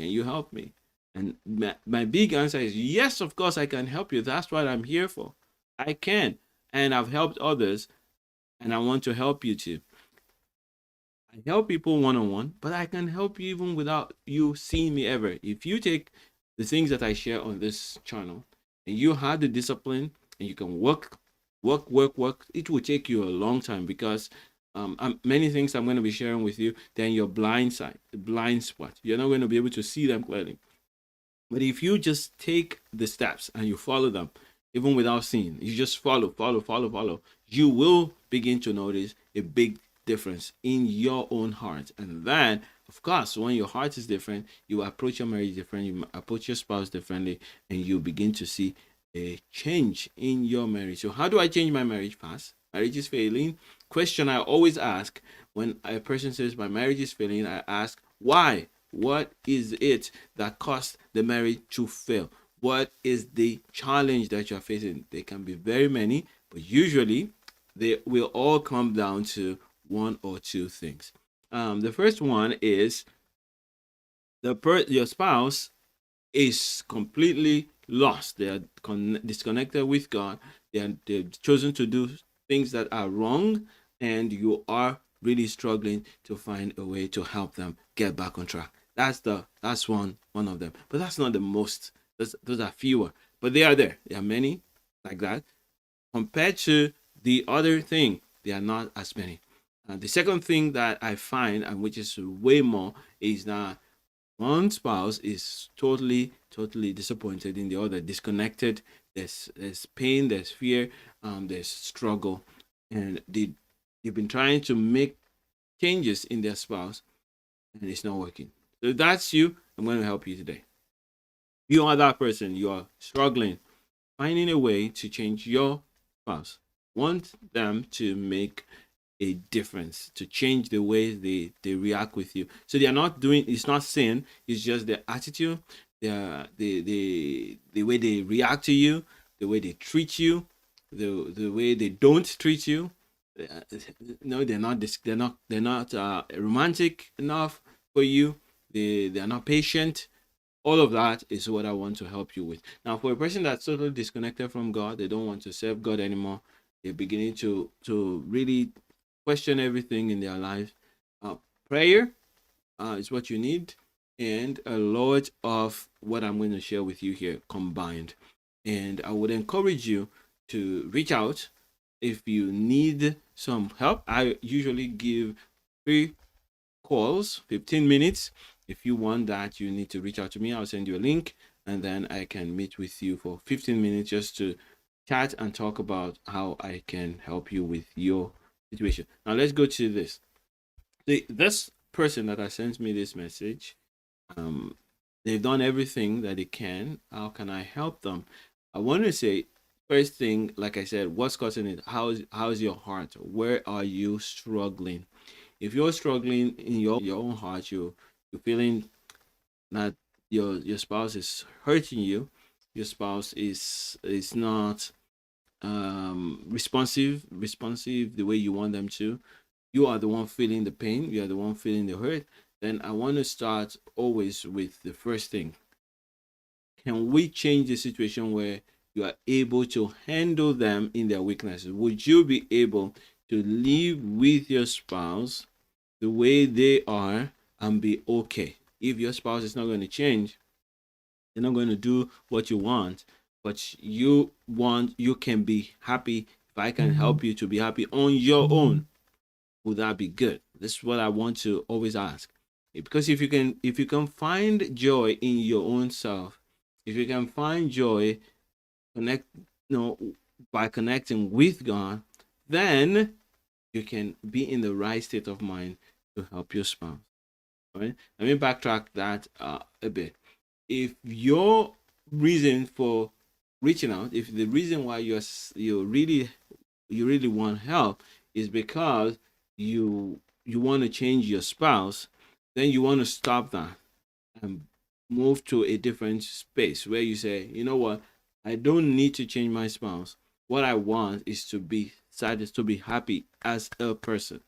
Can you help me? And my big answer is yes, of course I can help you. That's what I'm here for. I can. And I've helped others, and I want to help you too. I help people one on one, but I can help you even without you seeing me ever. If you take the things that I share on this channel and you have the discipline and you can work, it will take you a long time because many things I'm going to be sharing with you, then your blind side, the blind spot, you're not going to be able to see them clearly. But if you just take the steps and you follow them, even without seeing, you just follow, you will begin to notice a big difference in your own heart. And then, of course, when your heart is different, you approach your marriage different, you approach your spouse differently, and you begin to see a change in your marriage. So, how do I change my marriage fast? Marriage is failing. Question I always ask when a person says my marriage is failing, I ask why? What is it that caused the marriage to fail? What is the challenge that you're facing? They can be very many, but usually they will all come down to one or two things. The first one is your spouse is completely lost. They are disconnected with God. They've chosen to do things that are wrong, and you are really struggling to find a way to help them get back on track. That's one of them. But that's not the most. Those are fewer, but they are there. There are many like that. Compared to the other thing, they are not as many. The second thing that I find, and which is way more, is that one spouse is totally disappointed in the other, disconnected. There's pain, there's fear, there's struggle, and they've been trying to make changes in their spouse, and it's not working. So if that's you, I'm going to help you today. You are that person. You are struggling, finding a way to change your spouse. Want them to make a difference, to change the way they react with you. So they are not doing, it's not sin, it's just their attitude, the way they react to you, the way they treat you, the way they don't treat you. No, they're not romantic enough for you. They are not patient. All of that is what I want to help you with. Now, for a person that's totally disconnected from God, they don't want to serve God anymore. They're beginning to really question everything in their life. Prayer is what you need, and a lot of what I'm going to share with you here combined. And I would encourage you to reach out if you need some help. I usually give 3 calls, 15 minutes. If you want that, you need to reach out to me. I'll send you a link, and then I can meet with you for 15 minutes just to chat and talk about how I can help you with your situation. Now let's go to this. This person that has sent me this message, they've done everything that they can. How can I help them? I want to say, first thing, like I said, what's causing it? How's your heart? Where are you struggling? If you're struggling in your own heart, you're feeling that your spouse is hurting you, your spouse is not responsive the way you want them to, you are the one feeling the pain, you are the one feeling the hurt, then I want to start always with the first thing. Can we change the situation where you are able to handle them in their weaknesses? Would you be able to live with your spouse the way they are and be okay? If your spouse is not going to change, they're not going to do what you want, but you can be happy. If I can help you to be happy on your own, would that be good? This is what I want to always ask. Because if you can find joy in your own self, if you can find joy by connecting with God, then you can be in the right state of mind to help your spouse. All right? Let me backtrack that a bit. If your reason for reaching out, if the reason why you really want help is because you want to change your spouse, then you want to stop that and move to a different space where you say, you know what, I don't need to change my spouse. What I want is to be sad, is to be happy as a person.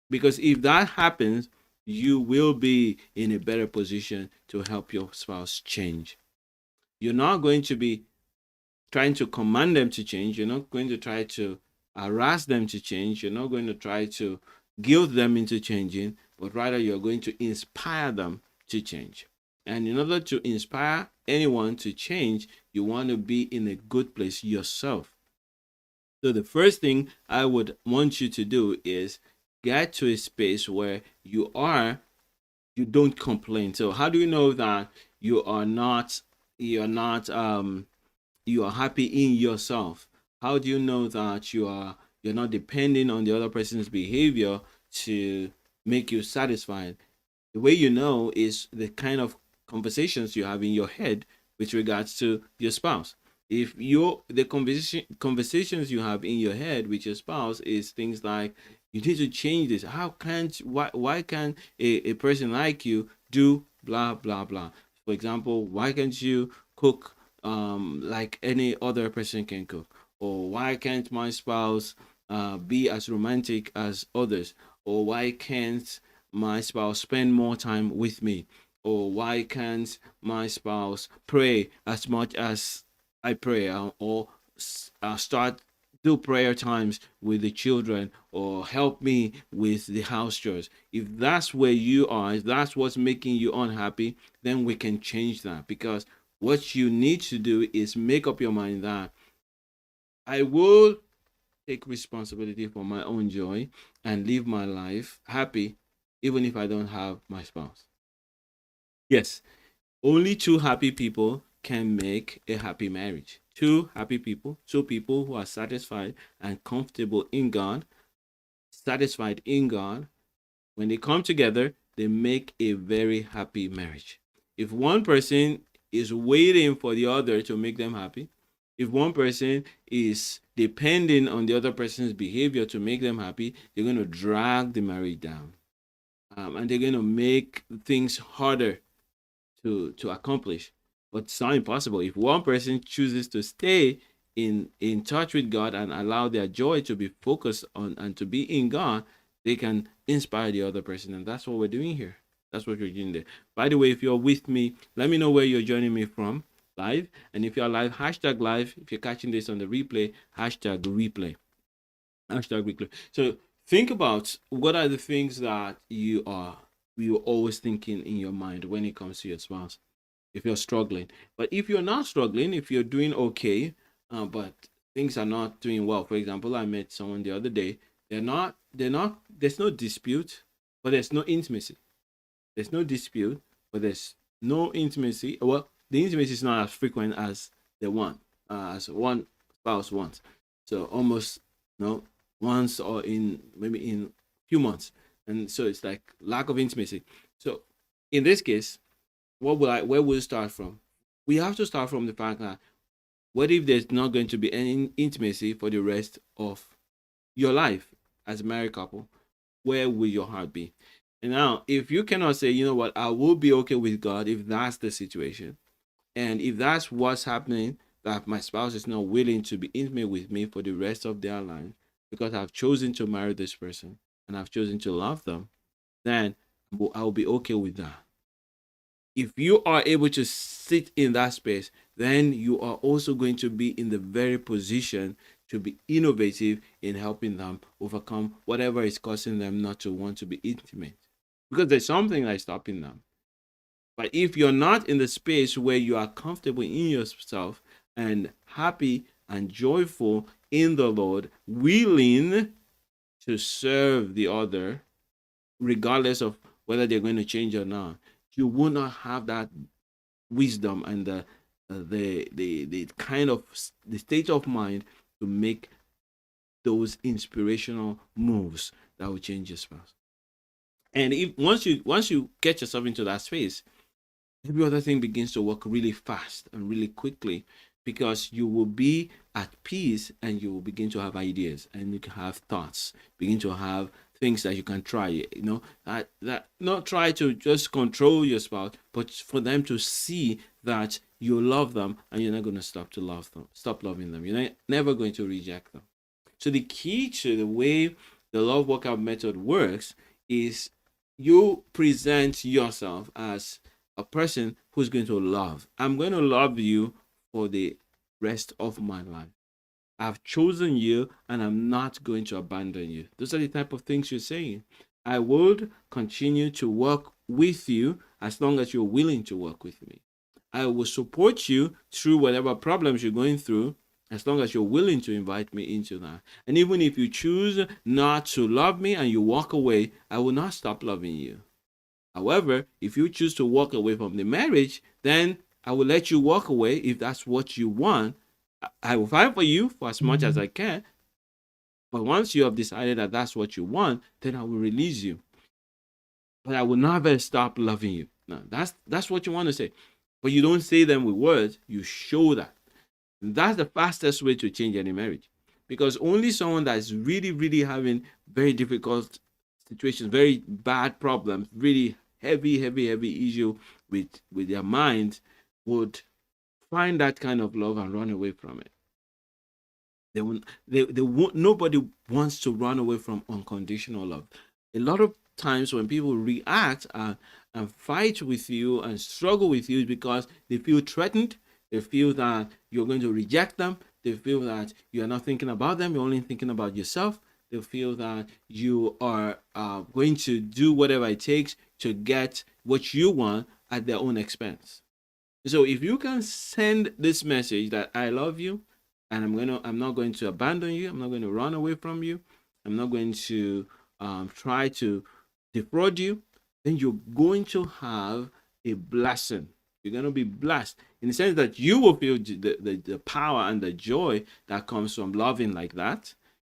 Because if that happens, you will be in a better position to help your spouse change. You're not going to be trying to command them to change. You're not going to try to harass them to change. You're not going to try to guilt them into changing, but rather you're going to inspire them to change. And in order to inspire anyone to change, you want to be in a good place yourself. So the first thing I would want you to do is get to a space where you don't complain. So how do you know that you're not you are happy in yourself? How do you know that you're not depending on the other person's behavior to make you satisfied? The way you know is the kind of conversations you have in your head with regards to your spouse. If the conversations you have in your head with your spouse is things like, you need to change this. How can't why can't a person like you do blah blah blah? For example, why can't you cook like any other person can cook? Or why can't my spouse be as romantic as others? Or why can't my spouse spend more time with me? Or why can't my spouse pray as much as I pray? Or start do prayer times with the children, or help me with the house chores. If that's where you are, if that's what's making you unhappy, then we can change that. Because what you need to do is make up your mind that I will take responsibility for my own joy and live my life happy, even if I don't have my spouse. Yes, only two happy people can make a happy marriage. Two happy people, two people who are satisfied and comfortable in God, satisfied in God. When they come together, they make a very happy marriage. If one person is waiting for the other to make them happy, if one person is depending on the other person's behavior to make them happy, they're going to drag the marriage down. And they're going to make things harder to accomplish. But it's not impossible. If one person chooses to stay in touch with God and allow their joy to be focused on and to be in God, they can inspire the other person. And that's what we're doing here. That's what we're doing there. By the way, if you're with me, let me know where you're joining me from live. And if you're live, hashtag live. If you're catching this on the replay, hashtag replay. Hashtag replay. So think about, what are the things that you're always thinking in your mind when it comes to your spouse, if you're struggling. But if you're not struggling, if you're doing okay, but things are not doing well. For example, I met someone the other day. There's no dispute, but there's no intimacy. There's no dispute, but there's no intimacy. Well, the intimacy is not as frequent as as one spouse wants. So almost no once, or in maybe in few months. And so it's like lack of intimacy. So in this case, where will we start from? We have to start from the fact that, what if there's not going to be any intimacy for the rest of your life as a married couple? Where will your heart be? And now, if you cannot say, you know what, I will be okay with God if that's the situation, and if that's what's happening, that my spouse is not willing to be intimate with me for the rest of their life because I've chosen to marry this person and I've chosen to love them, then I'll be okay with that. If you are able to sit in that space, then you are also going to be in the very position to be innovative in helping them overcome whatever is causing them not to want to be intimate, because there's something that's stopping them. But if you're not in the space where you are comfortable in yourself and happy and joyful in the Lord, willing to serve the other, regardless of whether they're going to change or not, you will not have that wisdom and the kind of the state of mind to make those inspirational moves that will change your spouse. And if once you get yourself into that space, every other thing begins to work really fast and really quickly, because you will be at peace and you will begin to have ideas and you can have thoughts, begin to have things that you can try, that not try to just control your spouse, but for them to see that you love them and you're not going to stop loving them. You're never going to reject them. So the key to the way the love workout method works is you present yourself as a person who's going to love. I'm going to love you for the rest of my life. I've chosen you and I'm not going to abandon you. Those are the type of things you're saying. I would continue to work with you as long as you're willing to work with me. I will support you through whatever problems you're going through as long as you're willing to invite me into that. And even if you choose not to love me and you walk away, I will not stop loving you. However, if you choose to walk away from the marriage, then I will let you walk away if that's what you want. I will fight for you for as much as I can. But once you have decided that that's what you want, then I will release you. But I will never stop loving you. Now, that's what you want to say. But you don't say them with words, you show that. And that's the fastest way to change any marriage. Because only someone that is really, really having very difficult situations, very bad problems, really heavy, heavy, heavy issue with their mind would find that kind of love and run away from it. They won't, nobody wants to run away from unconditional love. A lot of times when people react and fight with you and struggle with you is because they feel threatened. They feel that you're going to reject them. They feel that you're not thinking about them. You're only thinking about yourself. They feel that you are going to do whatever it takes to get what you want at their own expense. So if you can send this message that I love you and I'm not going to abandon you, I'm not going to run away from you, I'm not going to try to defraud you, then you're going to have a blessing. You're going to be blessed in the sense that you will feel the power and the joy that comes from loving like that.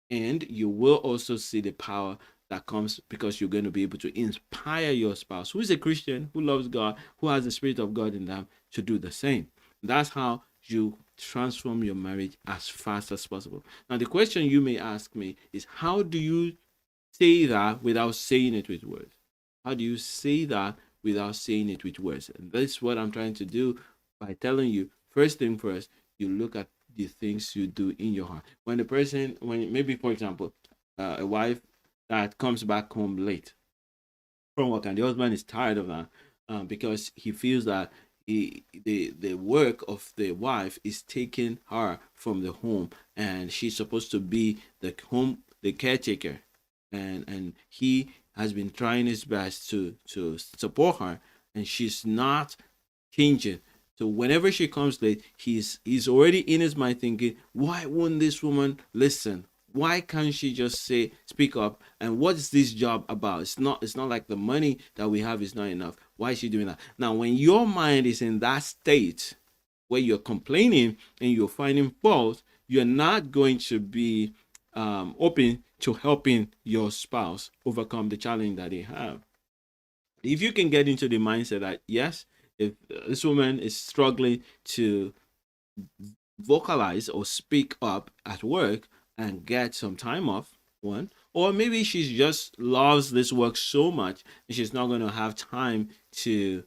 And you will also see the power that comes because you're going to be able to inspire your spouse who is a Christian, who loves God, who has the Spirit of God in them to do the same. That's how you transform your marriage as fast as possible. Now, the question you may ask me is, how do you say that without saying it with words? How do you say that without saying it with words? And that's what I'm trying to do by telling you, first thing first, you look at the things you do in your heart. When maybe, for example, a wife that comes back home late from work and the husband is tired of that because he feels that the work of the wife is taking her from the home and she's supposed to be the caretaker, and he has been trying his best to support her and she's not changing. So whenever she comes late, he's already in his mind thinking, why won't this woman listen? Why can't she just speak up? And what's this job about? It's not like the money that we have is not enough. Why is she doing that? Now, when your mind is in that state where you're complaining and you're finding fault, you're not going to be open to helping your spouse overcome the challenge that they have. If you can get into the mindset that, yes, if this woman is struggling to vocalize or speak up at work and get some time off, one, or maybe she just loves this work so much and she's not going to have time to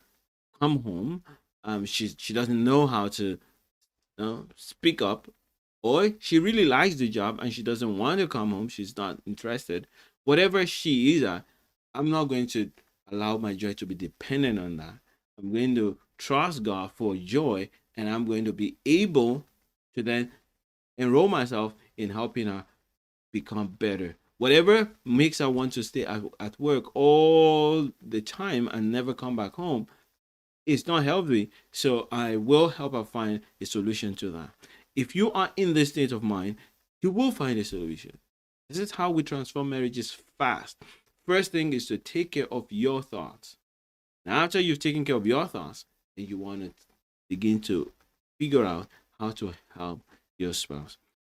come home. She doesn't know how to speak up, or she really likes the job and she doesn't want to come home. She's not interested. Whatever she is at, I'm not going to allow my joy to be dependent on that. I'm going to trust God for joy, and I'm going to be able to then enroll myself in helping her become better. Whatever makes her want to stay at work all the time and never come back home, it's not healthy. So I will help her find a solution to that. If you are in this state of mind, you will find a solution. This is how we transform marriages fast. First thing is to take care of your thoughts. Now, after you've taken care of your thoughts, then you want to begin to figure out how to help your spouse.